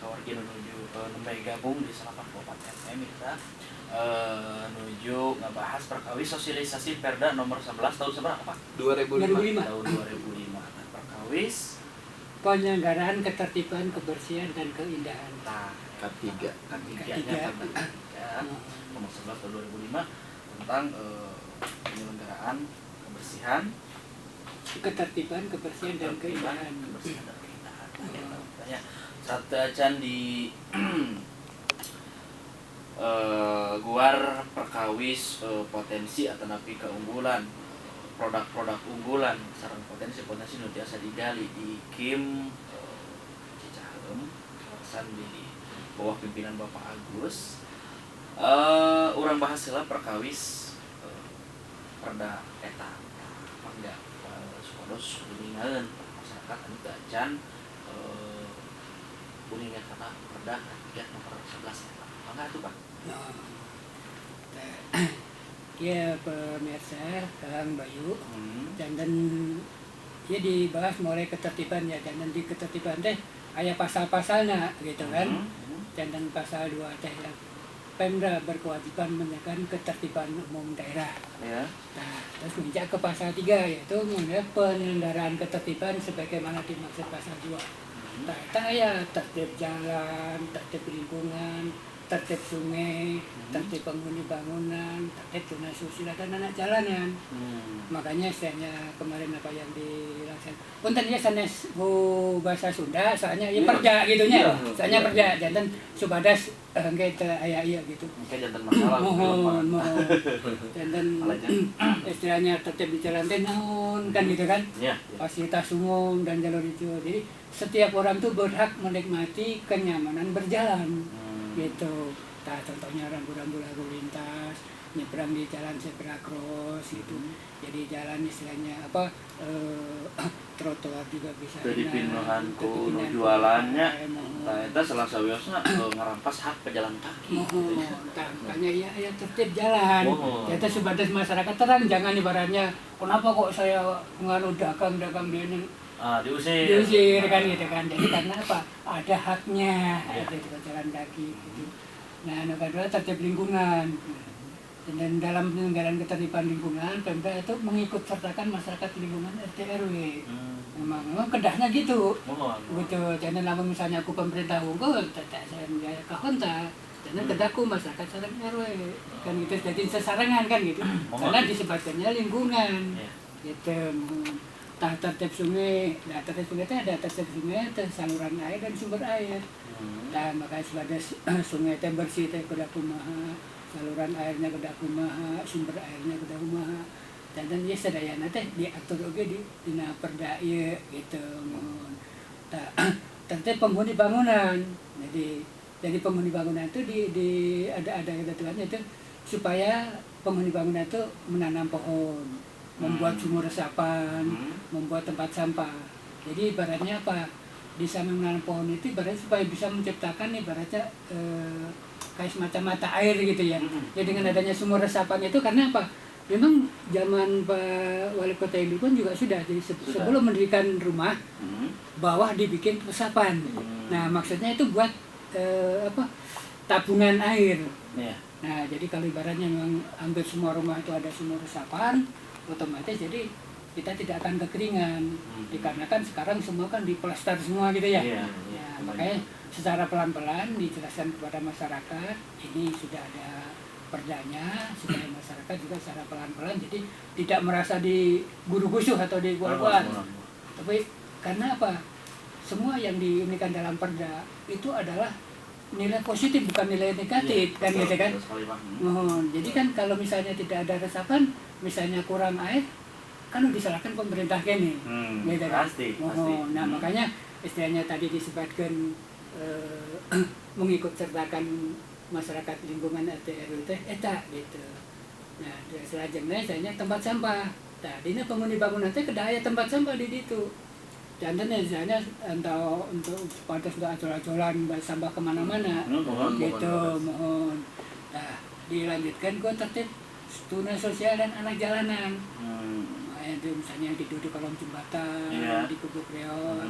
kawargi menuju nembe gabung di 84 FM kita menuju ngebahas perkawis sosialisasi Perda nomor 11 tahun seberapa Pak? 2005. Tahun 2005. Perkawis penyelenggaraan ketertiban, kebersihan dan keindahan. Ketiganya nomor 11 tahun 2005 tentang penyelenggaraan kebersihan, ketertiban, kebersihan dan keindahan. Makanya satu acan di guar perkawis potensi atau napi keunggulan, produk-produk unggulan sareng potensi-potensi nu biasa digali di Kim Cicaheum kawasan di bawah pimpinan Bapak Agus. Urang bahas heula perkawis perda eta mangga supados kuningaeun masyarakat anu teu acan kuningan kana perda nomor 11 eta. Mangga atuh Pak. Ya pemirsa Kang Bayu, dan ya dibahas mulai ketertiban ya, dan di ketertiban teh aya pasal-pasalnya gitu kan. Dan pasal 2 teh yang Pemda berkewajiban menjaga ketertiban umum daerah. Ya. Nah, terus menjak ke pasal 3 yaitu mengenai penyelenggaraan ketertiban sebagaimana dimaksud pasal 2. Nah, itu ya tertib jalan, tertib lingkungan, tertib sungai, tertib penghuni bangunan, tertib zona susila dan anak jalanan. Makanya istilahnya kemarin apa yang dilaksanakan. Punten ya sanes bahasa Sunda, soalnya ya perja gitunya. Soalnya perja jantan subadas engke teu aya ieu gitu. Engke jantan masalah. Mohon. Jantan istilahnya tertib di jalan teh naon kan gitu kan. Iya. Fasilitas umum dan jalur hijau. Jadi setiap orang tuh berhak menikmati kenyamanan berjalan. Gitu. Nah, contohnya rambu-rambu lalu lintas, nyebrang di jalan zebra cross gitu. Jadi jalan istilahnya apa trotoar juga bisa dipindahan ku jualannya. Nah, eta salah sawiosna ngarampas hak pejalan kaki. Makanya ya tertib jalan. Eta sebatas masyarakat terang jangan ibaratnya kenapa kok saya nganu dagang ini diusir kan gitu kan. Jadi karena apa? Ada haknya itu jalan kaki gitu. Nah, yang kedua tertib lingkungan. Dan dalam penyelenggaraan ketertiban lingkungan, Pemda itu mengikut sertakan masyarakat lingkungan RT RW. Memang kedahnya gitu. Gitu. Jadi namun misalnya aku pemerintah unggul, saya menjaya kahonta. Jadi kedahku masyarakat sareng RW. Kan gitu jadi sesarengan kan gitu. Karena disebutkannya lingkungan. Gitu. Nah, tertib sungai, tertib sungai itu ada tertib sungai, saluran air dan sumber air. Nah, makanya sebatas sungai itu bersih itu kuda kumaha, saluran airnya kuda kumaha, sumber airnya kuda kumaha. Dan ya sadayana teh diatur oge di dina perda ieu gitu. Nah, tertib penghuni bangunan. Jadi penghuni bangunan itu ada ketentuannya itu supaya penghuni bangunan itu menanam pohon, membuat sumur resapan, membuat tempat sampah. Jadi ibaratnya apa? Di samping menanam pohon itu ibaratnya supaya bisa menciptakan ibaratnya kayak semacam mata air gitu ya. Jadi dengan adanya sumur resapan itu karena apa? Memang zaman Pak Wali Kota Ibu pun juga sudah. Jadi sebelum mendirikan rumah, bawah dibikin resapan. Nah, maksudnya itu buat tabungan air. Nah, jadi kalau ibaratnya memang hampir semua rumah itu ada sumur resapan, otomatis jadi kita tidak akan kekeringan. Dikarenakan sekarang semua kan diplester semua gitu ya. Makanya secara pelan-pelan dijelaskan kepada masyarakat, ini sudah ada perdanya, supaya masyarakat juga secara pelan-pelan jadi tidak merasa diguru-gusuh atau digual-gual. Tapi karena apa? Semua yang diunikan dalam perda itu adalah nilai positif bukan nilai negatif kan gitu kan. Jadi kan kalau misalnya tidak ada resapan, misalnya kurang air, kan disalahkan pemerintah gini. Gitu kan. Pasti. Nah, makanya istilahnya tadi disebutkan mengikut sertakan masyarakat lingkungan RT RW eta gitu. Nah, selanjutnya istilahnya tempat sampah. Nah, ini penghuni bangunan teh kedaya tempat sampah di situ. Jantannya misalnya untuk sepatas untuk acol-acolan sampah kemana-mana gitu, mohon. Nah, dilanjutkan ke tertib tuna sosial dan anak jalanan. Yang itu misalnya yang tidur di kolong jembatan, di gubuk reot,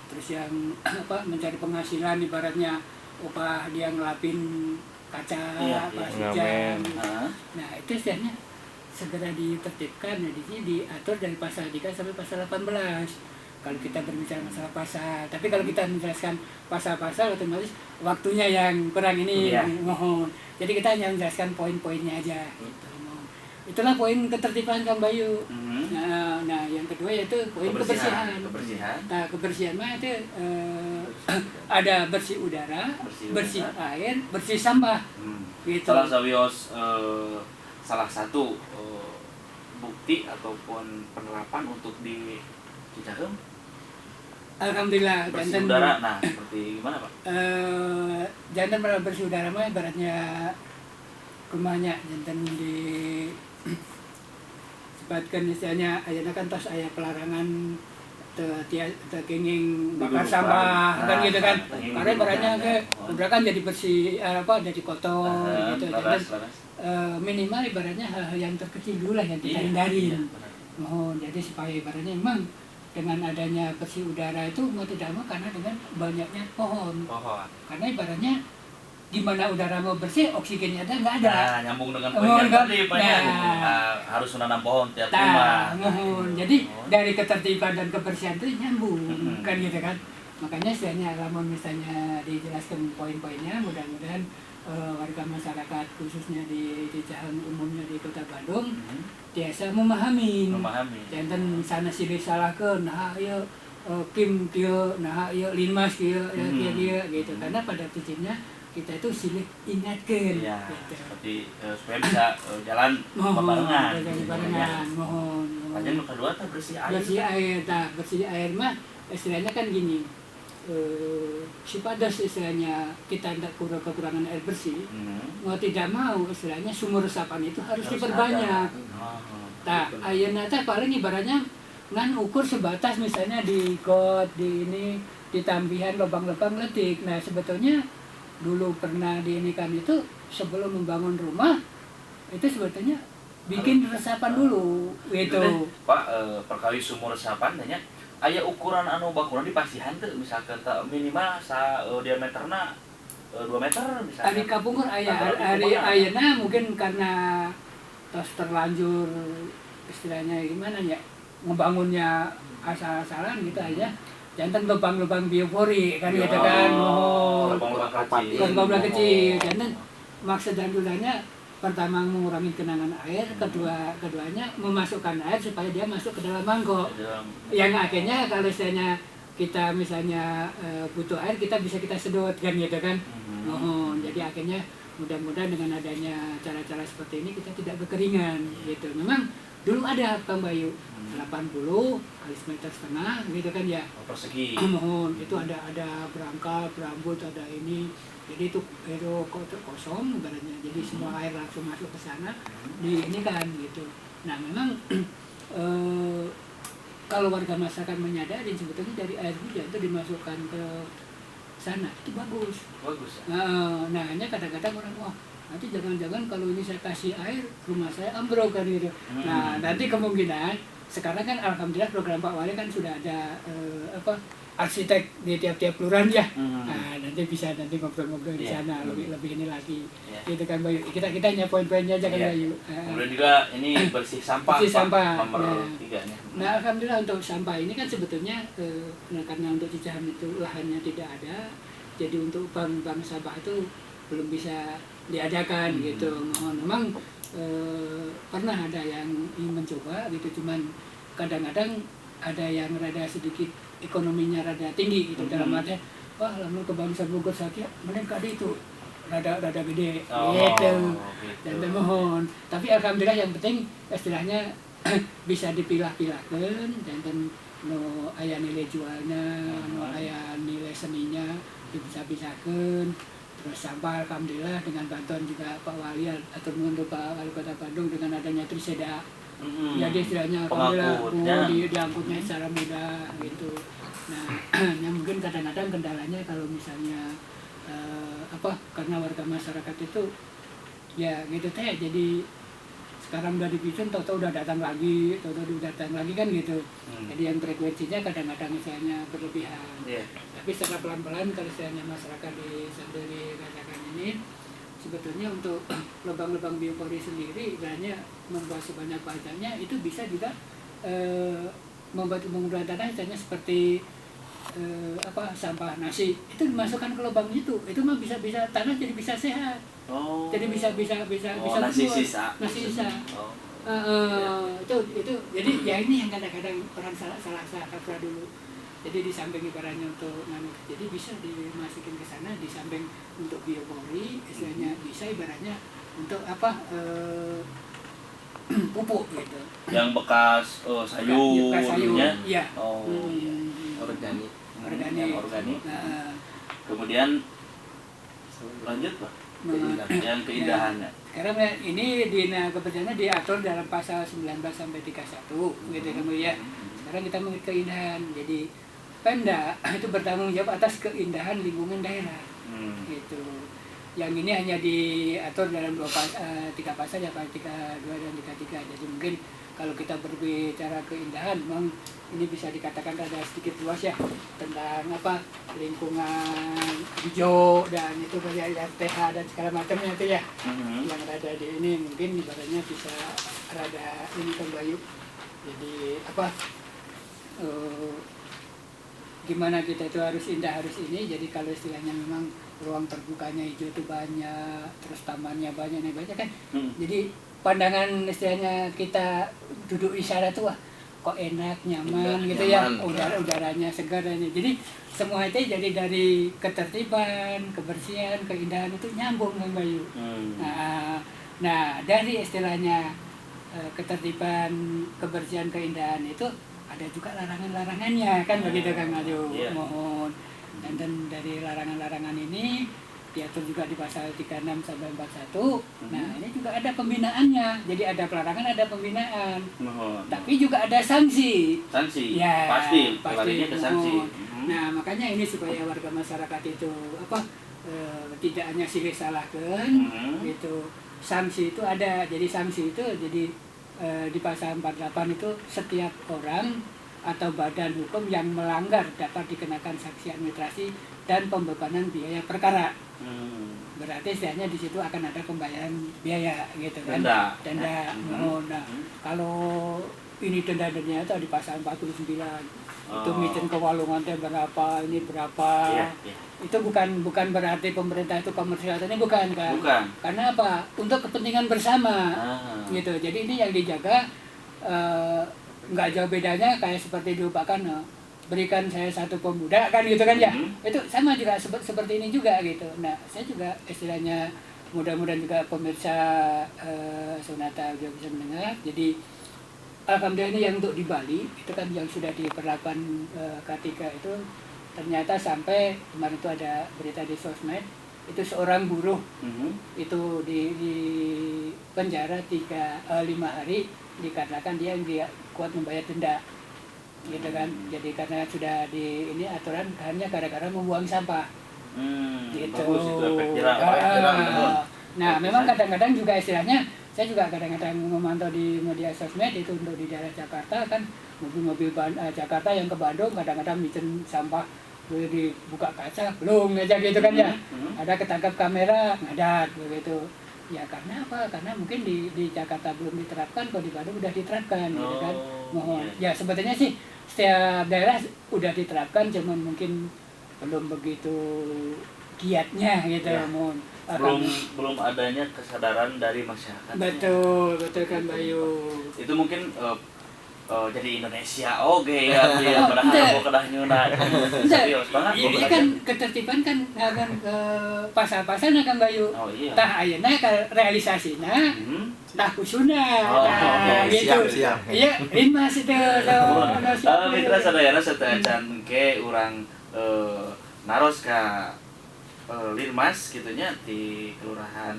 terus yang mencari penghasilan ibaratnya upah dia ngelapin kaca pas hujan. Nah itu istilahnya segera ditertibkan, di sini diatur dari pasal 3 sampai pasal 18 kalau kita berbicara masalah pasal. Tapi kalau kita menjelaskan pasal-pasal otomatis waktunya yang kurang ini, mohon. Jadi kita hanya menjelaskan poin-poinnya aja gitu. Itulah poin ketertiban Kang Bayu. Nah yang kedua yaitu poin kebersihan. Nah kebersihan mah itu ada bersih udara, bersih air, bersih sampah. Gitu. Salah satu bukti ataupun penerapan untuk di Cicahem. Alhamdulillah. Bersih udara, nah seperti gimana Pak? Jantan bersih udara mah ibaratnya rumahnya jantan di sebatkan istilahnya ayana kan tos aya pelarangan kenging bakar sampah kan gitu kan. Karena ibaratnya kan jadi bersih jadi kotor gitu. Dan minimal ibaratnya hal-hal yang terkecil dulu lah yang kita hindarin. Jadi supaya ibaratnya memang dengan adanya bersih udara itu mau tidak mau karena dengan banyaknya pohon. Karena ibaratnya gimana udara mau bersih, oksigennya ada nggak ada. Nah, nyambung dengan poin tadi harus menanam pohon tiap rumah. Jadi dari ketertiban dan kebersihan itu nyambung kan gitu kan. Makanya istilahnya kalau misalnya dijelaskan poin-poinnya, mudah-mudahan warga masyarakat khususnya di Cicahem umumnya di Kota Bandung biasa memahami. Jangan sana sini salahkeun, nah ieu Kim kieu, nah ieu Linmas kieu, kieu gitu. Karena pada prinsipnya kita itu silih ingatkeun gitu. Seperti supaya bisa jalan barengan. Mohon. Yang kedua teh bersih air. Bersih air mah istilahnya kan gini. Sipadas istilahnya kita tidak kekurangan air bersih, mau tidak mau istilahnya sumur resapan itu harus diperbanyak. Ayeuna teh paling ibaratnya ngan ukur sebatas misalnya di got, di ini, di tambihan lubang-lubang letik. Nah sebetulnya dulu pernah diinikan itu sebelum membangun rumah itu sebetulnya bikin resapan dulu gitu. Pak, perkawis sumur resapan banyak. Aya ukuran anu bakuran dipasihan tuh misalkan minimal diameterna 2 meter misalkan. Ari kapungkur ayeuna mungkin karena tos terlanjur istilahnya gimana ya ngebangunnya asal-asalan gitu aja. Jantan lubang-lubang biopori kan gitu kan. Lubang-lubang kecil. Jantan maksud dan tujuannya pertama mengurangi genangan air, keduanya memasukkan air supaya dia masuk ke dalam mangkok. Yang akhirnya kalau kita misalnya butuh air kita sedot kan gitu kan. Jadi akhirnya mudah-mudahan dengan adanya cara-cara seperti ini kita tidak berkeringan gitu. Memang dulu ada Kang Bayu 80 kali semeter setengah gitu kan ya. Persegi. Itu ada berangkat, berambut, ada ini. Jadi itu kosong ibaratnya. Jadi semua air langsung masuk ke sana di ini kan gitu. Nah memang kalau warga masyarakat menyadari sebetulnya dari air hujan itu dimasukkan ke sana itu bagus. Nah hanya kadang-kadang orang nanti jangan-jangan kalau ini saya kasih air rumah saya ambruk kan gitu. Nah nanti kemungkinan sekarang kan alhamdulillah program Pak Wali kan sudah ada arsitek di tiap-tiap kelurahan ya. Nah, nanti bisa ngobrol-ngobrol di sana lebih ini lagi. Gitu kan Bayu. Kita hanya poin-poinnya aja kan Bayu. Kemudian juga ini bersih sampah. Nomor 3-nya. Nah, alhamdulillah untuk sampah ini kan sebetulnya karena untuk Cicahem itu lahannya tidak ada. Jadi untuk bank sampah itu belum bisa diadakan gitu. Memang pernah ada yang ingin mencoba gitu, cuman kadang-kadang ada yang rada sedikit ekonominya rada tinggi gitu dalam artian lamun ke bangsa Bogor sakit mending kali itu rada gede gitu. Dan mohon tapi alhamdulillah yang penting istilahnya bisa dipilah-pilahkan dan no aya nilai jualnya, no aya nilai seninya bisa-bisakan. Terus sampah alhamdulillah dengan bantuan juga Pak Wali atau menurut Pak Wali Kota Bandung dengan adanya Triseda. Jadi istilahnya alhamdulillah diangkutnya secara mudah gitu. Nah, yang mungkin kadang-kadang kendalanya kalau misalnya karena warga masyarakat itu ya gitu teh jadi sekarang udah dipisun, tahu-tahu udah datang lagi, kan gitu. Jadi yang frekuensinya kadang-kadang misalnya berlebihan. Tapi secara pelan-pelan kalau misalnya masyarakat sambil dirasakan ini, sebetulnya untuk lubang-lubang biopori sendiri ibaratnya membuat sebanyak banyaknya itu bisa juga membuat penggunaan tanah misalnya seperti sampah nasi itu dimasukkan ke lubang itu mah bisa tanah jadi bisa sehat. Jadi bisa nasi sisa. Itu jadi ya ini yang kadang-kadang orang salah kaprah dulu. Jadi di samping ibaratnya untuk jadi bisa dimasukin ke sana, di samping untuk biopori istilahnya bisa ibaratnya untuk pupuk gitu. Yang bekas sayurnya. Iya. Organik. Kemudian lanjut Pak. Yang keindahannya. Sekarang ini di kebetulannya diatur dalam pasal 19 sampai 31 gitu kemudian. Sekarang kita mengerti keindahan. Jadi Pemda itu bertanggung jawab atas keindahan lingkungan daerah. Gitu. Yang ini hanya diatur dalam 3 pasal ya, pasal 32 dan 33. Jadi mungkin kalau kita berbicara keindahan, memang ini bisa dikatakan ada sedikit luas ya tentang lingkungan hijau dan itu kayak RTH dan segala macamnya itu ya. Yang ada di ini mungkin ibaratnya bisa rada ini Bayu. Jadi gimana kita itu harus indah harus ini. Jadi kalau istilahnya memang ruang terbukanya hijau itu banyak, terus tamannya banyak kan. Jadi pandangan istilahnya kita duduk di sana tuh kok enak, nyaman gitu ya, udaranya segar dan jadi semua itu jadi dari ketertiban, kebersihan, keindahan itu nyambung Kang Bayu. Nah dari istilahnya ketertiban, kebersihan, keindahan itu ada juga larangan-larangannya kan begitu Kang Bayu. Mohon dan dari larangan-larangan ini diatur juga di pasal 36 sampai 41. Nah, ini juga ada pembinaannya. Jadi ada pelarangan, ada pembinaan. Tapi juga ada sanksi. Ya, pasti larinya ke sanksi. Nah, makanya ini supaya warga masyarakat itu tidak hanya silih salahkan gitu. Sanksi itu ada. Jadi sanksi itu di pasal 48 itu setiap orang atau badan hukum yang melanggar dapat dikenakan sanksi administrasi dan pembebanan biaya perkara. Berarti istilahnya di situ akan ada pembayaran biaya gitu kan. Denda. Nah, kalau ini denda-dendanya itu di pasal 49. Itu micin kewalungan berapa, ini berapa. Itu bukan berarti pemerintah itu komersial, ini bukan kan. Karena apa? Untuk kepentingan bersama. Gitu. Jadi ini yang dijaga nggak jauh bedanya kayak seperti diupakan berikan saya satu pemuda kan gitu kan ya. Itu sama juga seperti ini juga gitu. Nah saya juga istilahnya mudah-mudahan juga pemirsa Sonata juga bisa mendengar. Jadi alhamdulillah ini yang untuk di Bali itu kan yang sudah diperlakukan K3 itu ternyata sampai kemarin itu ada berita di sosmed itu seorang buruh itu di penjara 5 hari dikarenakan dia kuat membayar denda gitu kan. Jadi karena sudah di ini aturan hanya gara-gara membuang sampah gitu. Nah memang kadang-kadang juga istilahnya saya juga kadang-kadang memantau di media sosmed itu untuk di daerah Jakarta kan mobil-mobil Jakarta yang ke Bandung kadang-kadang bikin sampah dibuka kaca belum aja gitu kan ya. Ada ketangkap kamera ngadat begitu. Ya karena apa? Karena mungkin di Jakarta belum diterapkan, kalau di Bandung udah diterapkan gitu kan. Mohon. Ya sebetulnya sih setiap daerah udah diterapkan cuman mungkin belum begitu giatnya gitu ya. Mohon. Belum adanya kesadaran dari masyarakat. Betul kan Bayu. Itu mungkin jadi Indonesia ya padahal mau kedah nyuna serius banget ini kan ketertiban kan pasal-pasal kan Bayu tah ayeuna realisasina tah kusuna gitu siap iya limas itu mitra sadayana sateucan ke urang naros ka Lirmas gitunya di kelurahan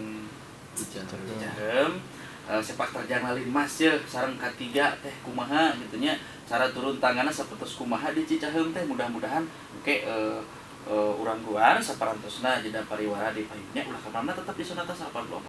Cicahem sepak terjang Lirmas ya sareng K3 teh kumaha gitunya cara turun tanganna sapertos kumaha di Cicahem teh mudah-mudahan urang luar saparantosna jeda pariwara di payungnya ulah ka mana tetap di Sonata 84